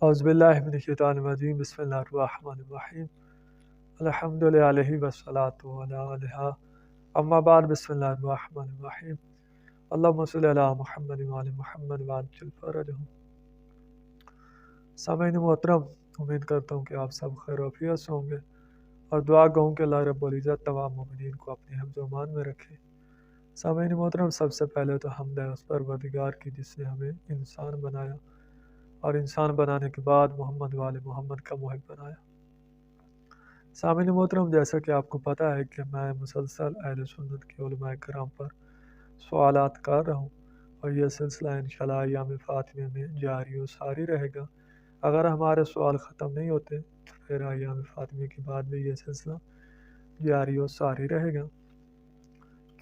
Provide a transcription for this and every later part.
اعوذ باللہ من الشیطان الرجیم بسم اللہ الرحمن الرحیم الحمد للہ والصلاۃ علیہ اما بعد بسم اللہ الرحمن الرحیم اللہم صلی علی محمد وعلی محمد وعجل فرجہم۔ سامعین محترم، امید کرتا ہوں کہ آپ سب خیر و عافیت سے ہوں گے اور دعا گوں کہ اللہ رب العزت تمام مومنین کو اپنی حفظ و امان میں رکھے۔ سامعین محترم، سب سے پہلے تو حمد ہے اس پروردگار کی جس نے ہمیں انسان بنایا اور انسان بنانے کے بعد محمد وآل محمد کا محب بنایا۔ سامعین محترم، جیسا کہ آپ کو پتہ ہے کہ میں مسلسل اہل سنت کے علماء کرام پر سوالات کر رہا ہوں اور یہ سلسلہ انشاءاللہ ایام فاطمہ میں جاری و ساری رہے گا۔ اگر ہمارے سوال ختم نہیں ہوتے تو پھر ایام فاطمہ کے بعد بھی یہ سلسلہ جاری و ساری رہے گا۔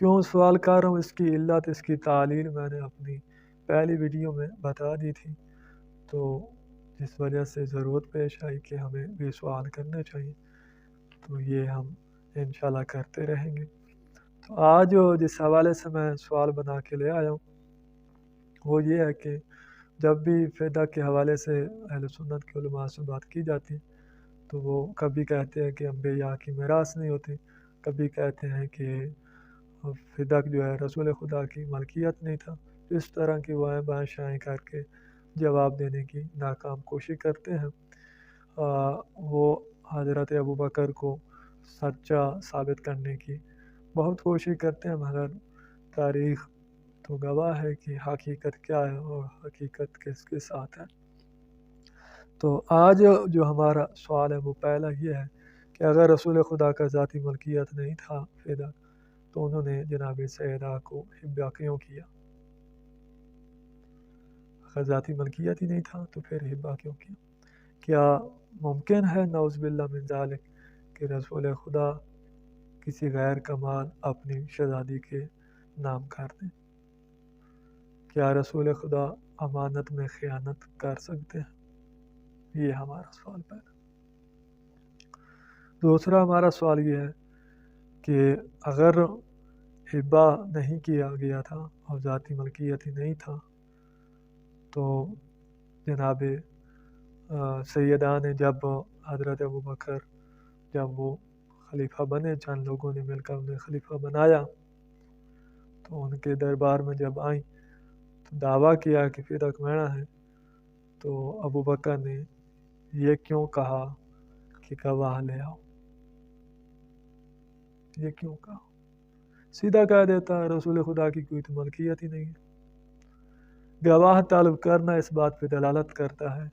کیوں سوال کر رہا ہوں، اس کی علت، اس کی تعلیل میں نے اپنی پہلی ویڈیو میں بتا دی تھی، تو جس وجہ سے ضرورت پیش آئی کہ ہمیں بھی سوال کرنے چاہیے، تو یہ ہم انشاءاللہ کرتے رہیں گے۔ تو آج جس حوالے سے میں سوال بنا کے لے آیا ہوں وہ یہ ہے کہ جب بھی فدا کے حوالے سے اہل سنت کے علماء سے بات کی جاتی تو وہ کبھی کہتے ہیں کہ انبیاء کی میراث نہیں ہوتی، کبھی کہتے ہیں کہ فدا جو ہے رسول خدا کی ملکیت نہیں تھا۔ اس طرح کی وائیں بائیں شائیں کر کے جواب دینے کی ناکام کوشش کرتے ہیں۔ وہ حضرت ابوبکر کو سچا ثابت کرنے کی بہت کوشش کرتے ہیں، مگر تاریخ تو گواہ ہے کہ حقیقت کیا ہے اور حقیقت کس کے ساتھ ہے۔ تو آج جو ہمارا سوال ہے وہ پہلا یہ ہے کہ اگر رسول خدا کا ذاتی ملکیت نہیں تھا فدا، تو انہوں نے جناب سیدہ کو حبا کیوں کیا؟ اگر ذاتی ملکیت ہی نہیں تھا تو پھر حبا کیوں کیا؟ کیا ممکن ہے نعوذ باللہ من ذالک کہ رسول خدا کسی غیر کا مال اپنی شہزادی کے نام کر دیں؟ کیا رسول خدا امانت میں خیانت کر سکتے ہیں؟ یہ ہمارا سوال پہلا۔ دوسرا ہمارا سوال یہ ہے کہ اگر حبا نہیں کیا گیا تھا اور ذاتی ملکیت ہی نہیں تھا تو جناب سیدہ نے جب حضرت ابوبکر جب وہ خلیفہ بنے، چند لوگوں نے مل کر انہیں خلیفہ بنایا، تو ان کے دربار میں جب آئیں تو دعویٰ کیا کہ فدق میرا ہے، تو ابوبکر نے یہ کیوں کہا کہ گواہ لے آؤ؟ یہ کیوں کہا؟ سیدھا کہہ دیتا رسول خدا کی کوئی تو ملکیت ہی نہیں ہے۔ گواہ طلب کرنا اس بات پہ دلالت کرتا ہے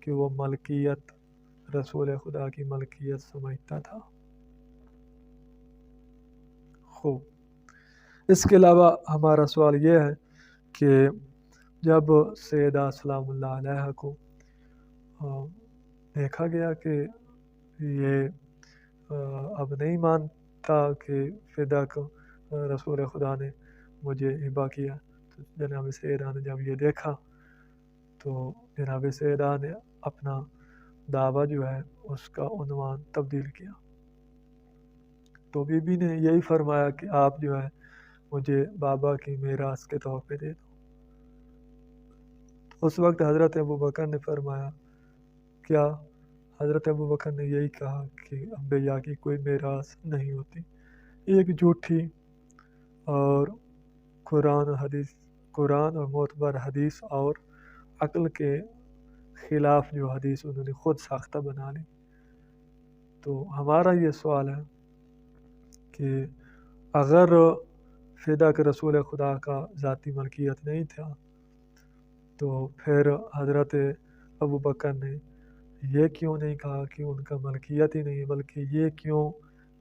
کہ وہ ملکیت رسول خدا کی ملکیت سمجھتا تھا۔ خوب، اس کے علاوہ ہمارا سوال یہ ہے کہ جب سیدہ سلام اللہ علیہ کو دیکھا گیا کہ یہ اب نہیں مانتا کہ فدا کو رسول خدا نے مجھے ہبا کیا، تو جناب سیدہ نے جب یہ دیکھا تو جناب سیدہ نے اپنا دعویٰ جو ہے اس کا عنوان تبدیل کیا، تو بی بی نے یہی فرمایا کہ آپ جو ہے مجھے بابا کی میراث کے طور پہ دے دو۔ اس وقت حضرت ابوبکر نے فرمایا، کیا؟ حضرت ابوبکر نے یہی کہا کہ انبیاء کی کوئی میراث نہیں ہوتی۔ ایک جھوٹی اور قرآن اور معتبر حدیث اور عقل کے خلاف جو حدیث انہوں نے خود ساختہ بنا لی۔ تو ہمارا یہ سوال ہے کہ اگر فدا کے رسول خدا کا ذاتی ملکیت نہیں تھا تو پھر حضرت ابوبکر نے یہ کیوں نہیں کہا کہ ان کا ملکیت ہی نہیں، بلکہ یہ کیوں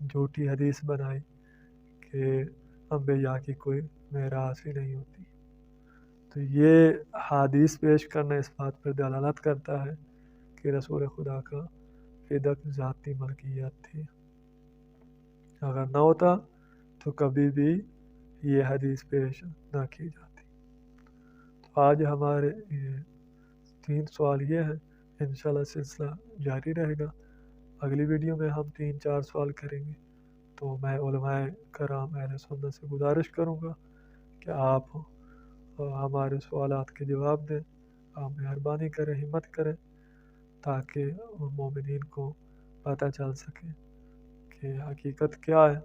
جھوٹی حدیث بنائی کہ انبیاء کی کوئی میراث ہی نہیں ہوتی؟ تو یہ حدیث پیش کرنا اس بات پر دلالت کرتا ہے کہ رسول خدا کا فدق ذاتی ملکیت تھی۔ اگر نہ ہوتا تو کبھی بھی یہ حدیث پیش نہ کی جاتی۔ تو آج ہمارے یہ 3 سوال یہ ہیں، انشاءاللہ سلسلہ جاری رہے گا۔ اگلی ویڈیو میں ہم 3-4 سوال کریں گے، تو میں علماء کرام اہل سنت سے گزارش کروں گا کہ آپ ہمارے سوالات کے جواب دیں۔ آپ مہربانی کریں، ہمت کریں تاکہ ان مومنین کو پتہ چل سکے کہ حقیقت کیا ہے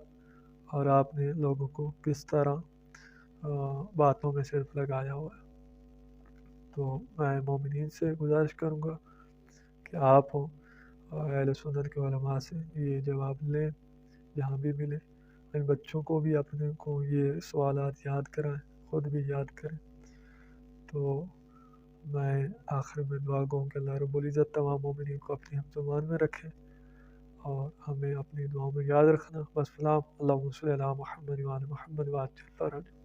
اور آپ نے لوگوں کو کس طرح باتوں میں صرف لگایا ہوا ہے۔ تو میں مومنین سے گزارش کروں گا کہ آپ ہوں اہل سنت کے علماء سے یہ جواب لیں جہاں بھی ملے، ان بچوں کو بھی اپنے کو یہ سوالات یاد کرائیں، خود بھی یاد کریں۔ تو میں آخر میں دعا گوں کہ اللہ رب العزت تمام مومنین کو اپنی حفظ و امان میں رکھے اور ہمیں اپنی دعاؤں میں یاد رکھنا۔ بس سلام، اللہم صلی علی محمد وعلی محمد وعجل فرج۔